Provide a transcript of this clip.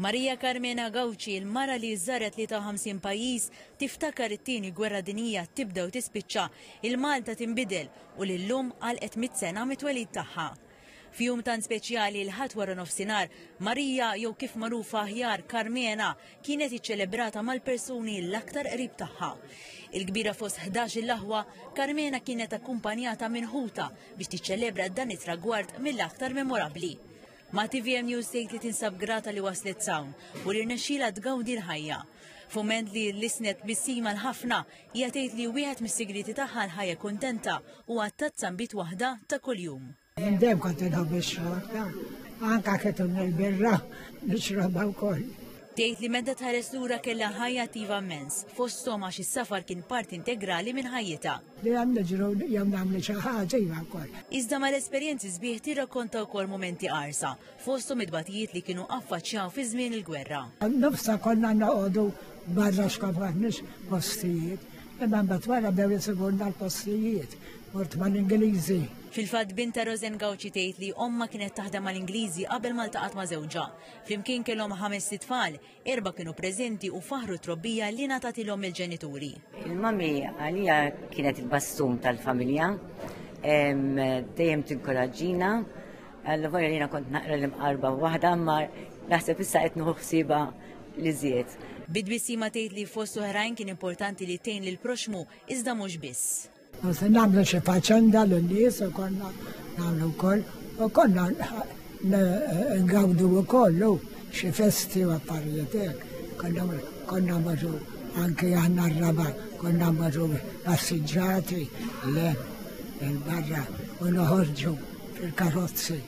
Maria Carmena Gawci, il-mara li żaret 53 pajjiż, tiftakar it-tieni gwerra dinjija tibda u tispiċċa, il-Malta tinbidel u lillum għalqet 100 sena mit-twelid tagħha. Fjum tan speċjali l-ħadd wara nofsinhar, Marija jew kif magħrufa aħjar Carmena kienet iċċelebrata mal-persuni l-aktar qrib tagħha. Il-kbira fost 11 il-laħwa, Carmena kienet akkumpanjata minn ħuta biex tiċċelebra dan it-tragward mill-aktar memorabbli. Ma' TVM News tgħid li tinsab grata li waslet sawn u li rnexxiela tgawdi l-ħajja. Fument li l-isnet bissima l-ħafna hija tgħid li wieħed mis-sigriti tagħha l-ħajja kuntenta u għat-tazza nbit waħda ta' kuljum. Dejjem kont inħobb ix-xorb, anke ketun il-birra nixrobha wkoll. Tgħid li medda tħares lura kellha ħajja attiva immens, fosthom għax is-safar kien parti integrali minn ħajjitha. Li hemm niġru jew nagħmlu xi ħaġa iva wkoll. Iżda mal-esperjenzi sbieħ tirrakkonta wkoll momenti qarsa, fosthom id-batijiet li kienu affaċċjaw fi żmien il-gwerra. Nofsa konna noqogħdu barra x'kafafniex postijiet, imma mbagħad wara bdew isibulna l-postijiet, mort mal-Ingliżi. Fil-fatt binta Rosen Gawci tgħid li omma kienet taħdem mal-Ingliżi qabel ma ltaqat ma' żewġha. Flimkien kellhom 5 tfal, 4 kienu preżenti u faħru trobbija li ngħatatilhom il-ġenituri. Il-mami għalija kienet il-bastun tal-familja, dejjem tinkoraġġina, għall-volja li kont naqra l-imqarba waħda, ma naħseb issa qed nieħu ħsieba li żied. Bid-bissima tgħid li fost oħrajn kien importanti li tgħin lil proxmu iżda mhux biss. Namlu xi faċenda l-nies u konna namlu wkoll u konna ngawdu wkoll xi festi u affarijiet hekk. Konna marru anke aħna r-raba, konna marru passiġġati le il-barra u noħorġu fil-karozzi.